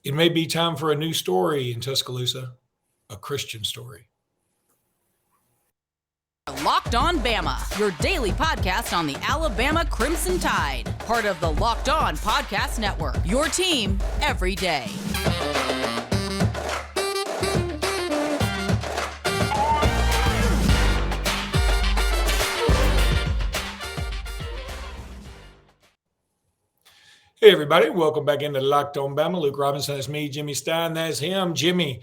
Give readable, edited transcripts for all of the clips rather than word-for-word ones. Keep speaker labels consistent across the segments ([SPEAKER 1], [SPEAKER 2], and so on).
[SPEAKER 1] It may be time for a new story in Tuscaloosa, a Christian story.
[SPEAKER 2] Locked On Bama, your daily podcast on the Alabama Crimson Tide. Part of the Locked On Podcast Network, your team every day.
[SPEAKER 1] Hey, everybody. Welcome back into Locked On Bama. Luke Robinson, that's me. Jimmy Stein, that's him. Jimmy,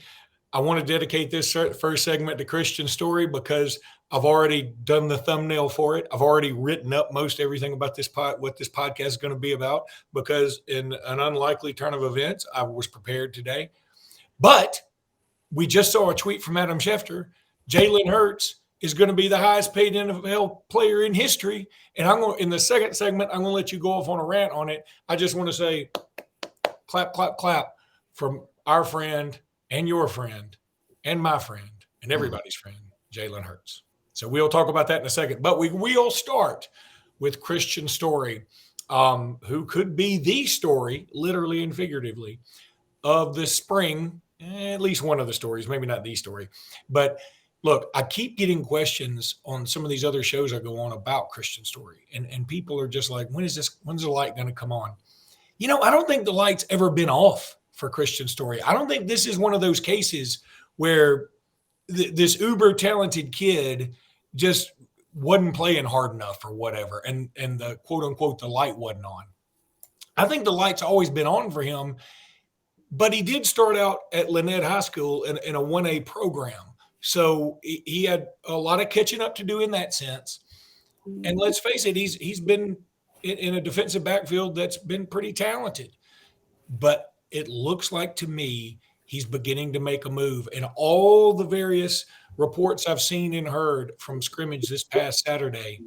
[SPEAKER 1] I want to dedicate this first segment to Kristian Story because I've already done the thumbnail for it. I've already written up most everything about this what this podcast is going to be about, because in an unlikely turn of events, I was prepared today. But we just saw a tweet from Adam Schefter. Jalen Hurts is going to be the highest paid NFL player in history. And I'm going, in the second segment, I'm going to let you go off on a rant on it. I just want to say clap, clap, clap from our friend and your friend and my friend and everybody's friend, Jalen Hurts. So we'll talk about that in a second. But we will start with Kristian Story, who could be the story, literally and figuratively, of the spring. At least one of the stories, maybe not the story. But look, I keep getting questions on some of these other shows I go on about Kristian Story. And people are just like, when's the light going to come on? You know, I don't think the light's ever been off for Kristian Story. I don't think this is one of those cases where this uber talented kid just wasn't playing hard enough or whatever. And the quote unquote, the light wasn't on. I think the light's always been on for him, but he did start out at Lynette High School in a 1A program. So he had a lot of catching up to do in that sense. And let's face it, he's been in a defensive backfield that's been pretty talented. But it looks like to me he's beginning to make a move. And all the various reports I've seen and heard from scrimmage this past Saturday,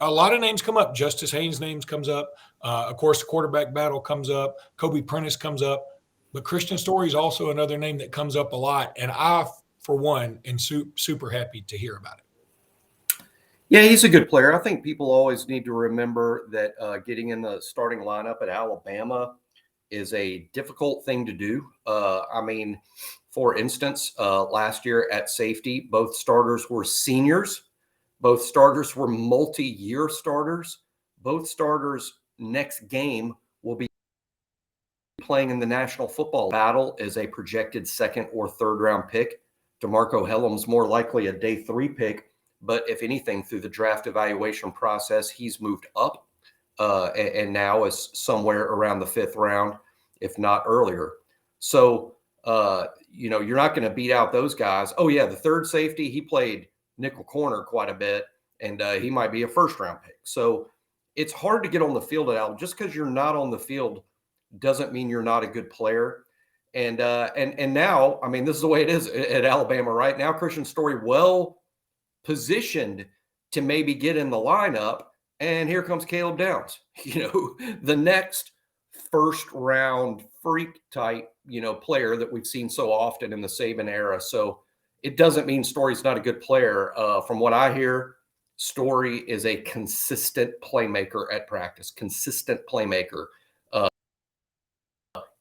[SPEAKER 1] a lot of names come up. Justice Haynes' names comes up. Of course, the quarterback battle comes up. Kobe Prentice comes up. But Kristian Story is also another name that comes up a lot. And I, for one, am super happy to hear about it.
[SPEAKER 3] Yeah, he's a good player. I think people always need to remember that getting in the starting lineup at Alabama is a difficult thing to do. For instance, last year at safety, both starters were seniors. Both starters were multi-year starters. Both starters next game will be playing in the National Football Battle as a projected second or third round pick. DeMarco Hellum's more likely a day 3 pick, but if anything, through the draft evaluation process, he's moved up and now is somewhere around the 5th round, if not earlier. So, you're not going to beat out those guys. Oh, yeah, the third safety, he played nickel corner quite a bit, and he might be a first-round pick. So it's hard to get on the field at Alabama. Just because you're not on the field doesn't mean you're not a good player. And now, I mean, this is the way it is at Alabama right now. Kristian Story well positioned to maybe get in the lineup, and here comes Caleb Downs, the next first-round freak type, player that we've seen so often in the Saban era. So it doesn't mean Story's not a good player. From what I hear, Story is a consistent playmaker at practice, consistent playmaker.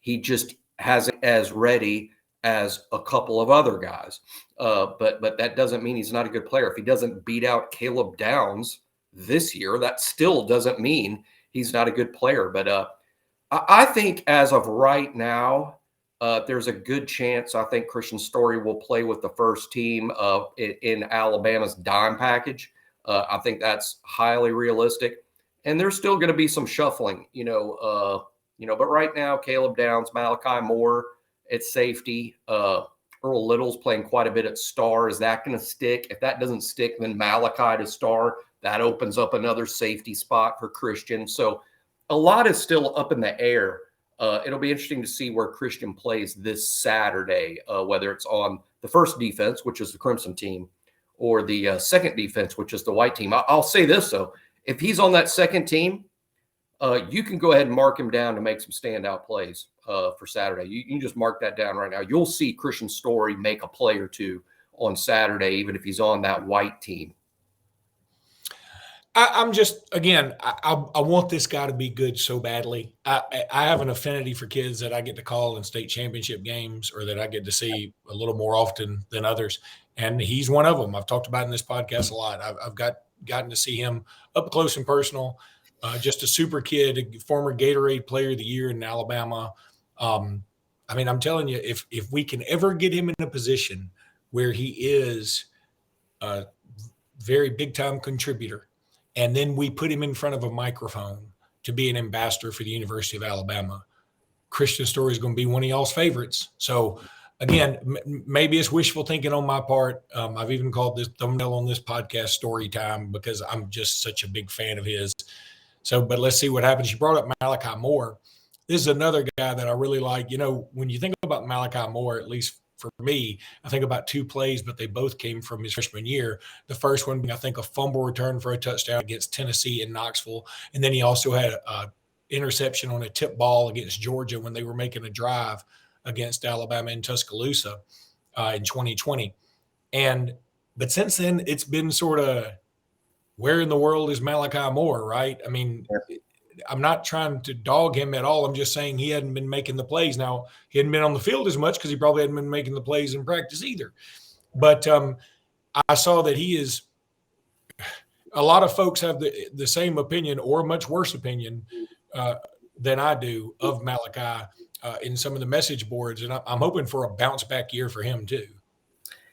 [SPEAKER 3] He just hasn't as ready as a couple of other guys. But that doesn't mean he's not a good player. If he doesn't beat out Caleb Downs this year, that still doesn't mean he's not a good player. But I think as of right now, there's a good chance I think Kristian Story will play with the first team in Alabama's dime package. I think that's highly realistic. And there's still going to be some shuffling, but right now, Caleb Downs, Malachi Moore at safety, Earl Little's playing quite a bit at star. Is that going to stick? If that doesn't stick, then Malachi to star. That opens up another safety spot for Kristian. So a lot is still up in the air. It'll be interesting to see where Kristian plays this Saturday, whether it's on the first defense, which is the Crimson team, or the second defense, which is the white team. I'll say this, though. If he's on that second team, you can go ahead and mark him down to make some standout plays for Saturday. You can just mark that down right now. You'll see Kristian Story make a play or two on Saturday, even if he's on that white team.
[SPEAKER 1] I'm just, again, I want this guy to be good so badly. I have an affinity for kids that I get to call in state championship games or that I get to see a little more often than others. And he's one of them. I've talked about in this podcast a lot. I've gotten to see him up close and personal. Just a super kid, a former Gatorade Player of the Year in Alabama. I mean, I'm telling you, if we can ever get him in a position where he is a very big time contributor, and then we put him in front of a microphone to be an ambassador for the University of Alabama, Kristian Story is going to be one of y'all's favorites. So, again, maybe it's wishful thinking on my part. I've even called this thumbnail on this podcast Story Time because I'm just such a big fan of his. So, but let's see what happens. You brought up Malachi Moore. This is another guy that I really like. You know, when you think about Malachi Moore, at least for me, I think about two plays, but they both came from his freshman year. The first one being, I think, a fumble return for a touchdown against Tennessee in Knoxville. And then he also had an interception on a tip ball against Georgia when they were making a drive against Alabama in Tuscaloosa in 2020. But since then, it's been sort of, where in the world is Malachi Moore, right? I mean, I'm not trying to dog him at all. I'm just saying he hadn't been making the plays. Now, he hadn't been on the field as much because he probably hadn't been making the plays in practice either. But I saw that he is – a lot of folks have the same opinion or a much worse opinion than I do of Malachi in some of the message boards. And I'm hoping for a bounce-back year for him too.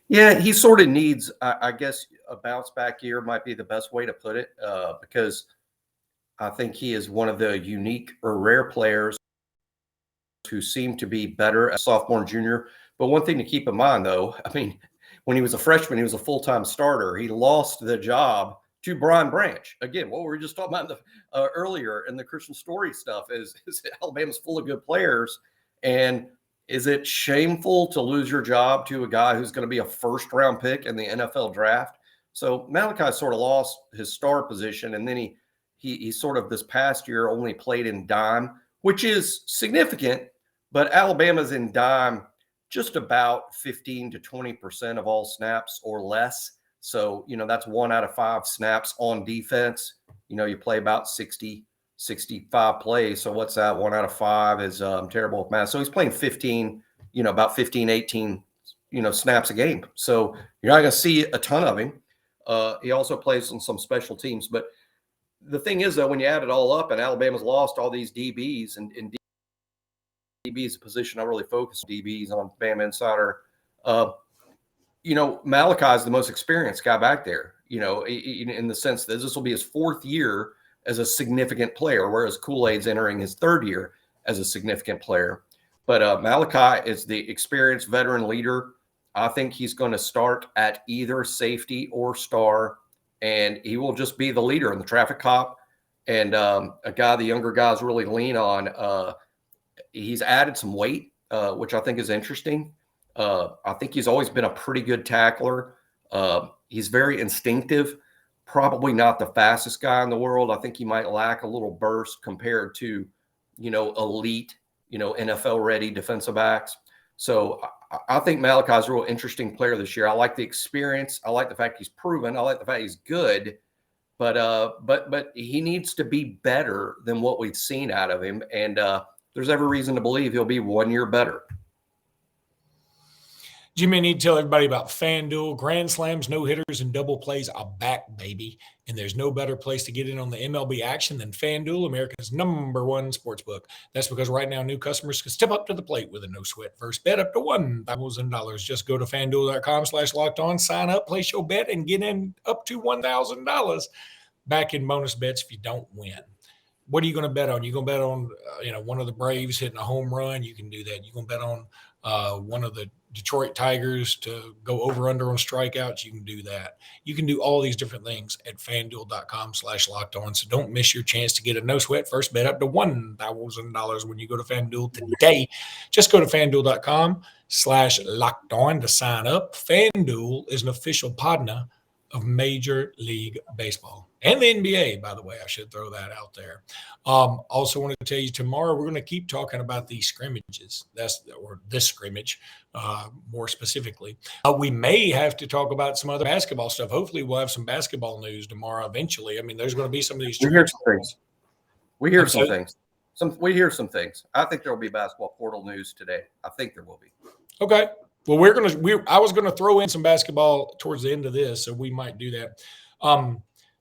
[SPEAKER 3] Yeah, he sort of needs, I guess, a bounce-back year might be the best way to put it because – I think he is one of the unique or rare players who seem to be better as sophomore and junior. But one thing to keep in mind, though, I mean, when he was a freshman, he was a full-time starter. He lost the job to Brian Branch. Again, what we were just talking about earlier in the Kristian Story stuff is Alabama's full of good players. And is it shameful to lose your job to a guy who's going to be a first-round pick in the NFL draft? So Malachi sort of lost his star position, and then he sort of this past year only played in dime, which is significant, but Alabama's in dime just about 15 to 20% of all snaps or less. So, you know, that's 1 out of 5 snaps on defense. You know, you play about 60, 65 plays. So what's that? 1 out of 5 is terrible with math. So he's playing 15, you know, about 15, 18, you know, snaps a game. So you're not going to see a ton of him. He also plays on some special teams, but the thing is, though, when you add it all up and Alabama's lost all these DBs, and DB is a position I really focus on, DBs on Bama Insider, you know, Malachi is the most experienced guy back there, you know, in the sense that this will be his 4th year as a significant player, whereas Kool-Aid's entering his 3rd year as a significant player. But Malachi is the experienced veteran leader. I think he's going to start at either safety or star, and he will just be the leader and the traffic cop and a guy the younger guys really lean on. He's added some weight, which I think is interesting. I think he's always been a pretty good tackler. He's very instinctive, probably not the fastest guy in the world. I think he might lack a little burst compared to, you know, elite, you know, NFL-ready defensive backs. So I think Malachi's a real interesting player this year. I like the experience. I like the fact he's proven. I like the fact he's good, but he needs to be better than what we've seen out of him. And there's every reason to believe he'll be 1 year better.
[SPEAKER 1] Jimmy, I need to tell everybody about FanDuel. Grand slams, no-hitters, and double plays are back, baby. And there's no better place to get in on the MLB action than FanDuel, America's #1 sportsbook. That's because right now new customers can step up to the plate with a no-sweat first bet up to $1,000. Just go to FanDuel.com/lockedon, sign up, place your bet, and get in up to $1,000 back in bonus bets if you don't win. What are you going to bet on? You're going to bet on one of the Braves hitting a home run? You can do that. You're going to bet on one of the Detroit Tigers to go over under on strikeouts. You can do that. You can do all these different things at FanDuel.com/lockedon. So don't miss your chance to get a no sweat first bet up to $1,000 when you go to FanDuel today. Just go to FanDuel.com/lockedon to sign up. FanDuel is an official partner of Major League Baseball and the NBA, by the way. I should throw that out there. Also wanted to tell you tomorrow we're going to keep talking about these scrimmages. Or this scrimmage, more specifically. We may have to talk about some other basketball stuff. Hopefully, we'll have some basketball news tomorrow. Eventually, I mean, there's going to be some of these.
[SPEAKER 3] We hear some things. We hear some things. I think there will be basketball portal news today. I think there will be.
[SPEAKER 1] Okay. Well, I was gonna throw in some basketball towards the end of this, so we might do that.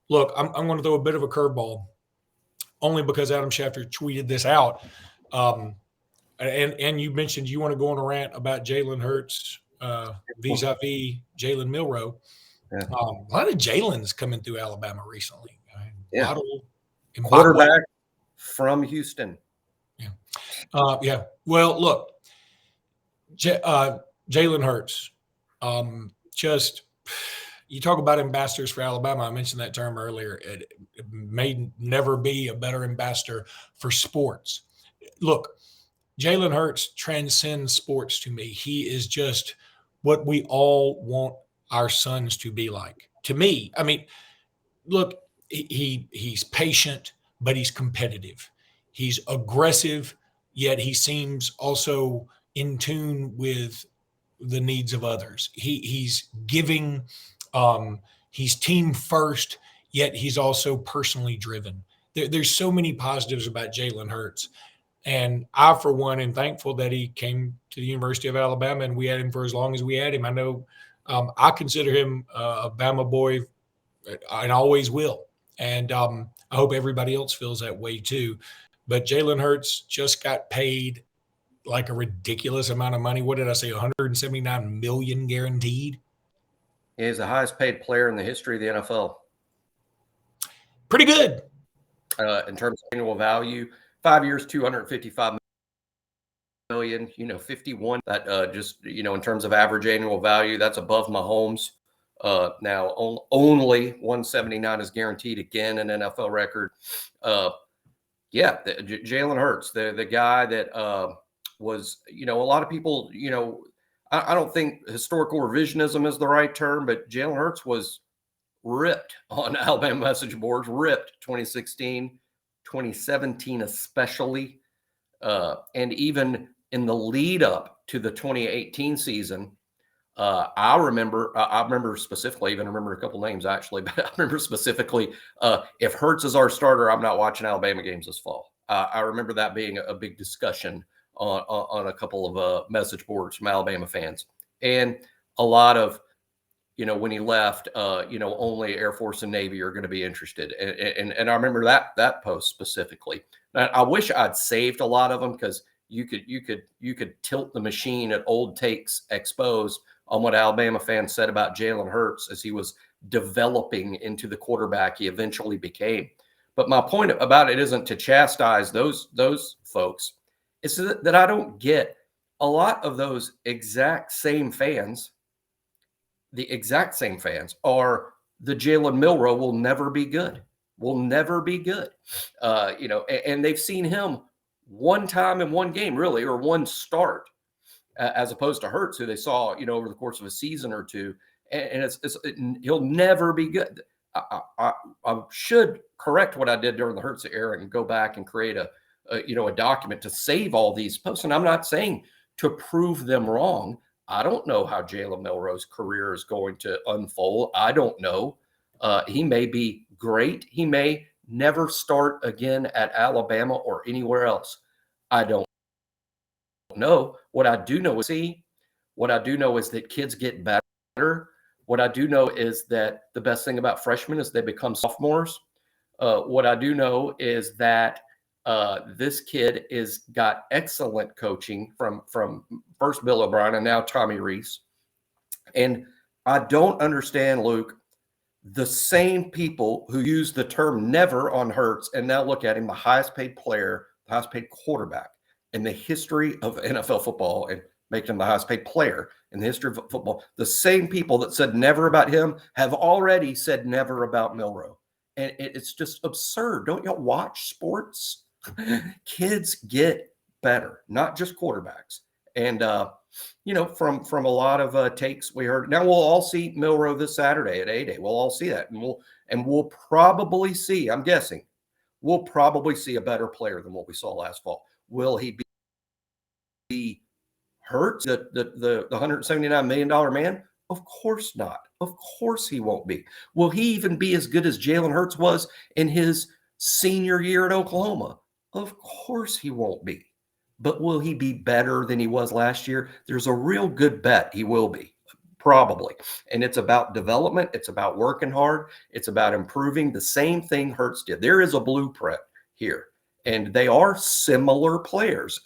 [SPEAKER 1] Look, I'm going to throw a bit of a curveball, only because Adam Schefter tweeted this out. And you mentioned you want to go on a rant about Jalen Hurts vis-a-vis Jalen Milroe.
[SPEAKER 3] Yeah.
[SPEAKER 1] A lot of Jalen's coming through Alabama recently.
[SPEAKER 3] Yeah.
[SPEAKER 1] And
[SPEAKER 3] quarterback from Houston.
[SPEAKER 1] Yeah. Well, look, Jalen Hurts, just you talk about ambassadors for Alabama. I mentioned that term earlier. It may never be a better ambassador for sports. Look, Jalen Hurts transcends sports to me. He is just what we all want our sons to be like. To me, I mean, look, he's patient, but he's competitive. He's aggressive, yet he seems also in tune with the needs of others. He's giving, he's team first, yet he's also personally driven. There's so many positives about Jalen Hurts. And I, for one, am thankful that he came to the University of Alabama and we had him for as long as we had him. I know I consider him a Bama boy and always will. And I hope everybody else feels that way too. But Jalen Hurts just got paid like a ridiculous amount of money. What did I say? 179 million guaranteed.
[SPEAKER 3] He's the highest paid player in the history of the NFL.
[SPEAKER 1] Pretty good.
[SPEAKER 3] In terms of annual value, 5 years, 255 million, 51. That just, in terms of average annual value, that's above Mahomes. Now only 179 is guaranteed, again, an NFL record. Jalen Hurts, the guy that was, a lot of people, I don't think historical revisionism is the right term, but Jalen Hurts was ripped on Alabama message boards, ripped 2016, 2017 especially, and even in the lead up to the 2018 season. I remember specifically, even remember a couple names actually, but I remember specifically, if Hurts is our starter, I'm not watching Alabama games this fall. I remember that being a big discussion on a couple of message boards from Alabama fans. And a lot of, when he left, only Air Force and Navy are going to be interested. And I remember that post specifically. I wish I'd saved a lot of them, because you could tilt the machine at old takes exposed on what Alabama fans said about Jalen Hurts as he was developing into the quarterback he eventually became. But my point about it isn't to chastise those folks. It's that I don't get a lot of those exact same fans. The exact same fans are the Jalen Milroe will never be good. Will never be good. And they've seen him one time in one game, really, or one start, as opposed to Hurts, who they saw, over the course of a season or two. And he'll never be good. I should correct what I did during the Hurts era and go back and create a document to save all these posts. And I'm not saying to prove them wrong. I don't know how Jalen Milroe's career is going to unfold. I don't know. He may be great. He may never start again at Alabama or anywhere else. I don't know. What I do know is that kids get better. What I do know is that the best thing about freshmen is they become sophomores. What I do know is that this kid is got excellent coaching from first Bill O'Brien and now Tommy Rees. And I don't understand, Luke, the same people who use the term never on Hurts and now look at him, the highest paid player, the highest paid quarterback in the history of NFL football, and make him the highest paid player in the history of football. The same people that said never about him have already said never about Milroe. And it's just absurd. Don't y'all watch sports? Kids get better, not just quarterbacks. And from a lot of takes we heard. Now we'll all see Milroe this Saturday at A-Day. We'll all see that, and we'll probably see. I'm guessing we'll probably see a better player than what we saw last fall. Will he be hurt? The $179 million man? Of course not. Of course he won't be. Will he even be as good as Jalen Hurts was in his senior year at Oklahoma? Of course he won't be. But will he be better than he was last year? There's a real good bet he will be, probably. And it's about development. It's about working hard. It's about improving. The same thing Hurts did. There is a blueprint here. And they are similar players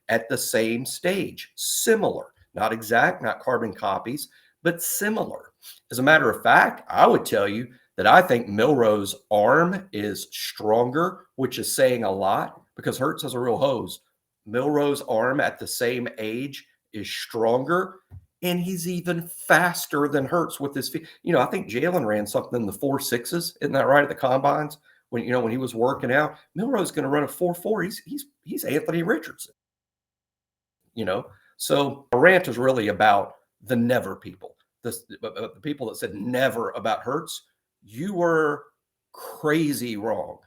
[SPEAKER 3] at the same stage. Similar. Not exact, not carbon copies, but similar. As a matter of fact, I would tell you that I think Milroe's arm is stronger, which is saying a lot because Hurts has a real hose. Milroe's arm at the same age is stronger, and he's even faster than Hurts with his feet. I think Jalen ran something in the 4.6s. Isn't that right, at the combines? When he was working out, Milroe's going to run a 4.4. He's Anthony Richardson. So a rant is really about the never people. The people that said never about Hurts, you were crazy wrong.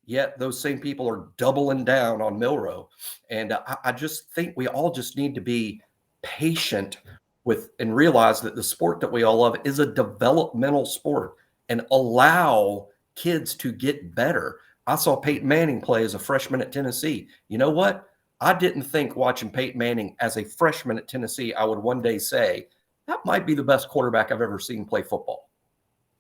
[SPEAKER 3] Yet those same people are doubling down on Milroe. And I just think we all just need to be patient with and realize that the sport that we all love is a developmental sport and allow kids to get better. I saw Peyton Manning play as a freshman at Tennessee. You know what? I didn't think watching Peyton Manning as a freshman at Tennessee, I would one day say, that might be the best quarterback I've ever seen play football.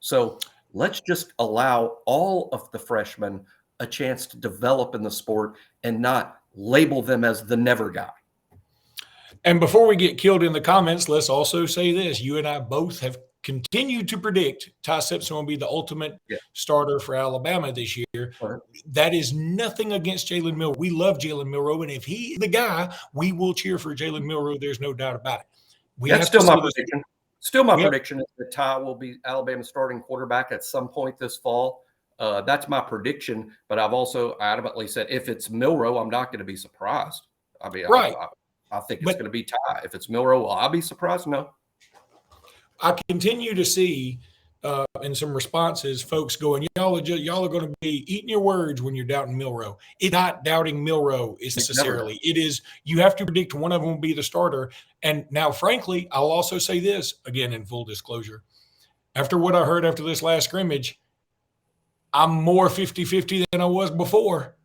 [SPEAKER 3] So let's just allow all of the freshmen a chance to develop in the sport and not label them as the never guy.
[SPEAKER 1] And before we get killed in the comments, let's also say this. You and I both have continued to predict Ty Simpson will be the ultimate starter for Alabama this year.
[SPEAKER 3] Right.
[SPEAKER 1] That is nothing against Jalen Milroe. We love Jalen Milroe, and if he's the guy, we will cheer for Jalen Milroe. There's no doubt about it.
[SPEAKER 3] That's still my prediction. Still my prediction is that Ty will be Alabama's starting quarterback at some point this fall. That's my prediction, but I've also adamantly said if it's Milroe, I'm not going to be surprised. I mean,
[SPEAKER 1] right.
[SPEAKER 3] I think it's going to be Ty. If it's Milroe, will I be surprised? No.
[SPEAKER 1] I continue to see in some responses, folks going, y'all are going to be eating your words when you're doubting Milroe. It's not doubting Milroe necessarily. It is, you have to predict one of them will be the starter. And now, frankly, I'll also say this, again, in full disclosure. After what I heard after this last scrimmage, I'm more 50-50 than I was before.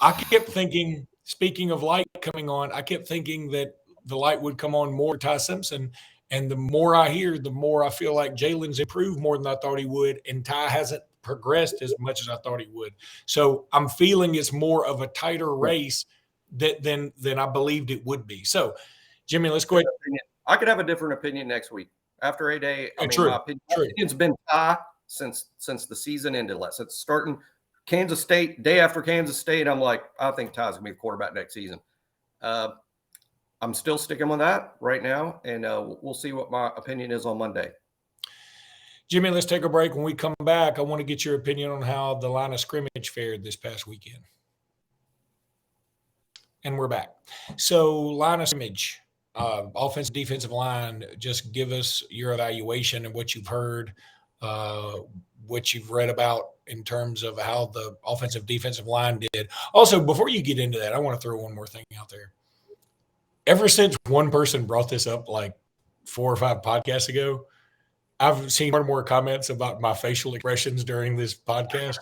[SPEAKER 1] I kept thinking, speaking of light coming on, I kept thinking that the light would come on more Ty Simpson. And the more I hear, the more I feel like Jalen's improved more than I thought he would. And Ty hasn't progressed as much as I thought he would. So I'm feeling it's more of a tighter race than I believed it would be. So, Jimmy, let's go ahead.
[SPEAKER 3] I could have a different opinion next week. After A-Day,
[SPEAKER 1] True.
[SPEAKER 3] My opinion's been Ty since the season ended. Since starting Kansas State, day after Kansas State, I'm like, I think Ty's going to be the quarterback next season. I'm still sticking with that right now, and we'll see what my opinion is on Monday.
[SPEAKER 1] Jimmy, let's take a break. When we come back, I want to get your opinion on how the line of scrimmage fared this past weekend. And we're back. So, line of scrimmage, offensive, defensive line, just give us your evaluation and what you've heard, what you've read about in terms of how the offensive, defensive line did. Also, before you get into that, I want to throw one more thing out there. Ever since one person brought this up like 4 or 5 podcasts ago, I've seen more and more comments about my facial expressions during this podcast.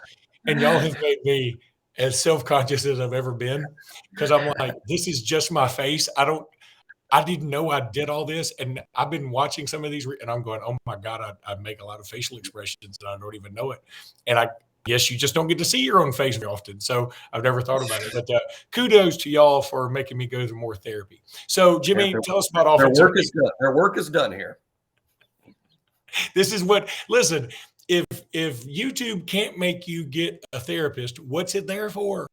[SPEAKER 1] And y'all have made me as self-conscious as I've ever been because I'm like, this is just my face. I didn't know I did all this. And I've been watching some of these and I'm going, oh my God, I make a lot of facial expressions and I don't even know it. And I guess you just don't get to see your own face very often. So I've never thought about it. But kudos to y'all for making me go through more therapy. So, Jimmy, tell us about offensive.
[SPEAKER 3] Their work is done here.
[SPEAKER 1] This is what – listen, if YouTube can't make you get a therapist, what's it there for?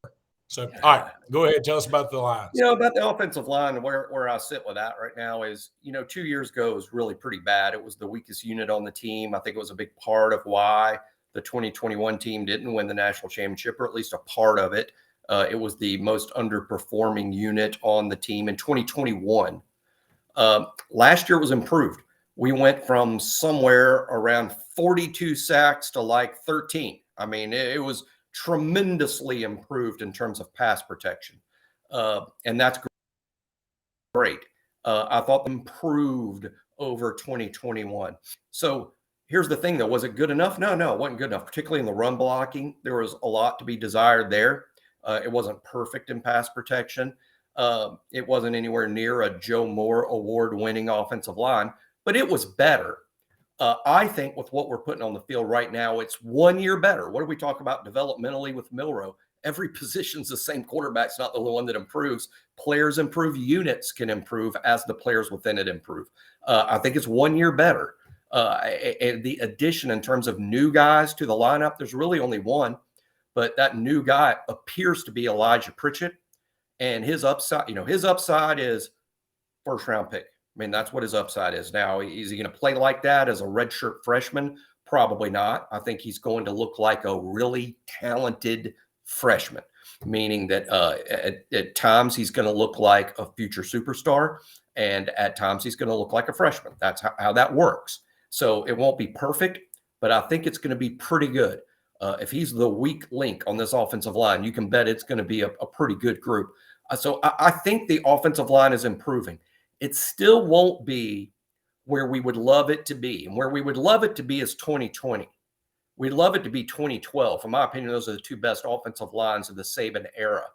[SPEAKER 1] So, all right, go ahead. Tell us about the lines.
[SPEAKER 3] About the offensive line, where I sit with that right now is, 2 years ago was really pretty bad. It was the weakest unit on the team. I think it was a big part of why the 2021 team didn't win the national championship, or at least a part of it. It was the most underperforming unit on the team in 2021. Last year was improved. We went from somewhere around 42 sacks to like 13. I mean, it was tremendously improved in terms of pass protection. And that's great. I thought improved over 2021. So here's the thing, though. Was it good enough? No, it wasn't good enough, particularly in the run blocking. There was a lot to be desired there. It wasn't perfect in pass protection. It wasn't anywhere near a Joe Moore award-winning offensive line, but it was better. I think with what we're putting on the field right now, it's 1 year better. What do we talk about developmentally with Milroe? Every position's the same. Quarterback's not the one that improves. Players improve. Units can improve as the players within it improve. I think it's 1 year better. And the addition in terms of new guys to the lineup, there's really only one, but that new guy appears to be Elijah Pritchett. And his upside is first round pick. I mean, that's what his upside is. Now, is he going to play like that as a redshirt freshman? Probably not. I think he's going to look like a really talented freshman, meaning that at times he's going to look like a future superstar, and at times he's going to look like a freshman. That's how that works. So it won't be perfect, but I think it's going to be pretty good. If he's the weak link on this offensive line, you can bet it's going to be a pretty good group. So I think the offensive line is improving. It still won't be where we would love it to be. And where we would love it to be is 2020. We'd love it to be 2012. In my opinion, those are the two best offensive lines of the Saban era.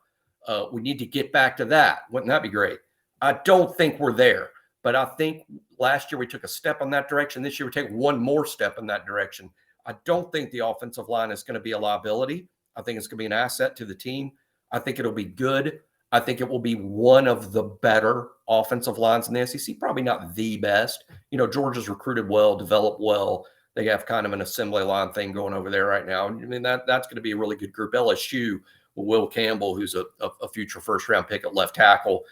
[SPEAKER 3] We need to get back to that. Wouldn't that be great? I don't think we're there, but I think last year we took a step in that direction. This year we take one more step in that direction. I don't think the offensive line is going to be a liability. I think it's going to be an asset to the team. I think it'll be good. I think it will be one of the better offensive lines in the SEC, probably not the best. Georgia's recruited well, developed well. They have kind of an assembly line thing going over there right now. I mean, that's going to be a really good group. LSU, Will Campbell, who's a future first-round pick at left tackle.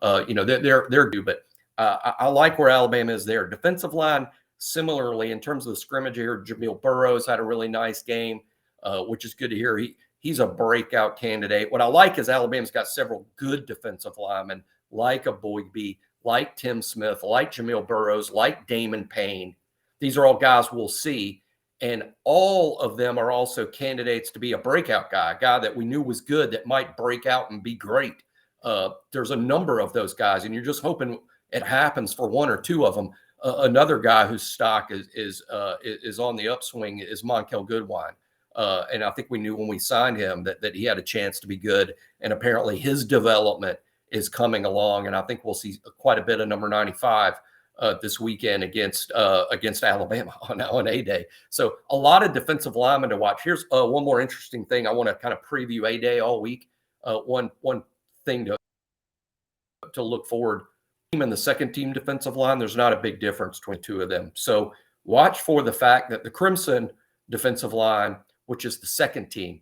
[SPEAKER 3] They're good, but I like where Alabama is there. Defensive line, similarly, in terms of the scrimmage here, Jamil Burroughs had a really nice game, which is good to hear. He's a breakout candidate. What I like is Alabama's got several good defensive linemen, like a Boygby, like Tim Smith, like Jamil Burroughs, like Damon Payne. These are all guys we'll see, and all of them are also candidates to be a breakout guy, a guy that we knew was good that might break out and be great. There's a number of those guys, and you're just hoping it happens for one or two of them. Another guy whose stock is on the upswing is Monkel Goodwine. And I think we knew when we signed him that he had a chance to be good. And apparently his development is coming along. And I think we'll see quite a bit of number 95 this weekend against Alabama on A-Day. So a lot of defensive linemen to watch. Here's one more interesting thing. I want to kind of preview A-Day all week. One thing to look forward. In the second team defensive line, there's not a big difference between two of them. So watch for the fact that the Crimson defensive line, which is the second team,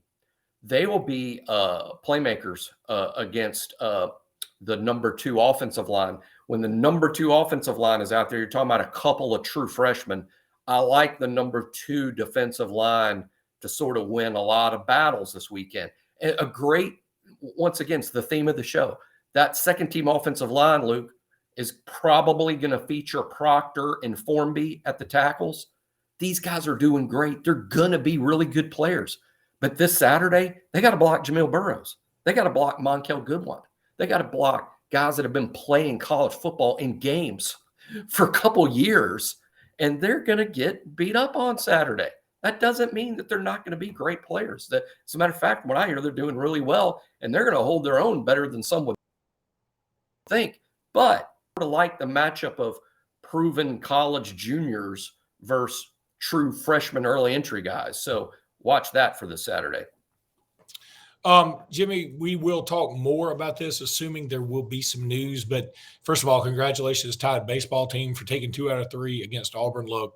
[SPEAKER 3] they will be playmakers against the number 2 offensive line. When the number 2 offensive line is out there, you're talking about a couple of true freshmen. I like the number 2 defensive line to sort of win a lot of battles this weekend. A great, once again, it's the theme of the show. That second team offensive line, Luke, is probably going to feature Proctor and Formby at the tackles. These guys are doing great. They're going to be really good players. But this Saturday, they got to block Jamil Burroughs. They got to block Monkel Goodwine. They got to block guys that have been playing college football in games for a couple years, and they're going to get beat up on Saturday. That doesn't mean that they're not going to be great players. As a matter of fact, when I hear they're doing really well, and they're going to hold their own better than some would think. But I like the matchup of proven college juniors versus true freshman early entry guys. So watch that for this Saturday.
[SPEAKER 1] Jimmy, we will talk more about this, assuming there will be some news. But first of all, congratulations, Tide baseball team, for taking 2 out of 3 against Auburn. Look,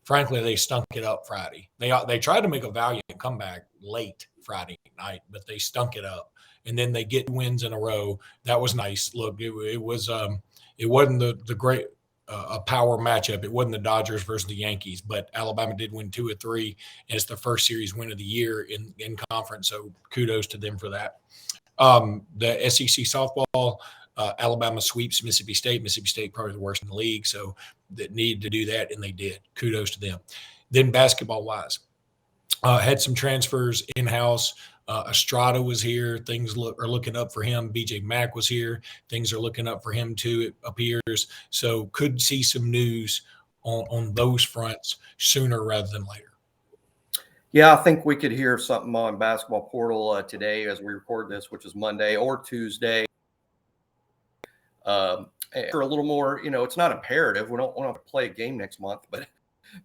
[SPEAKER 1] frankly, they stunk it up Friday. They tried to make a valiant comeback late Friday night, but they stunk it up. And then they get wins in a row. That was nice. Look, it wasn't the great a power matchup. It wasn't the Dodgers versus the Yankees, but Alabama did win 2 of 3, and it's the first series win of the year in conference. So kudos to them for that. The SEC softball Alabama sweeps Mississippi State. Mississippi State probably the worst in the league, so that needed to do that, and they did. Kudos to them. Then basketball-wise, had some transfers in-house. Estrada was here. Things are looking up for him. BJ Mack was here. Things are looking up for him too, it appears. So could see some news on those fronts sooner rather than later.
[SPEAKER 3] Yeah, I think we could hear something on Basketball Portal today as we record this, which is Monday or Tuesday. For a little more, it's not imperative. We don't want to play a game next month, but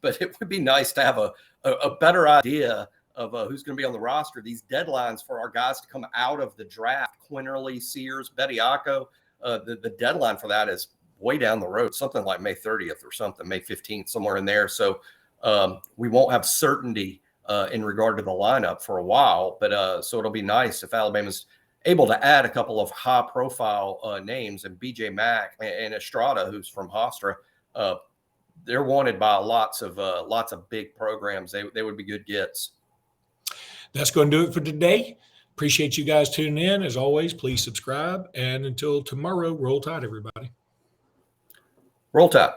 [SPEAKER 3] it would be nice to have a better idea of who's going to be on the roster. These deadlines for our guys to come out of the draft, Quinterly, Sears, Bediako, the deadline for that is way down the road, something like May 30th or something, May 15th, somewhere in there. So we won't have certainty in regard to the lineup for a while, but so it'll be nice if Alabama's able to add a couple of high-profile names, and BJ Mack and Estrada, who's from Hofstra. They're wanted by lots of big programs. They would be good gets.
[SPEAKER 1] That's going to do it for today. Appreciate you guys tuning in. As always, please subscribe. And until tomorrow, roll tide, everybody.
[SPEAKER 3] Roll Tide.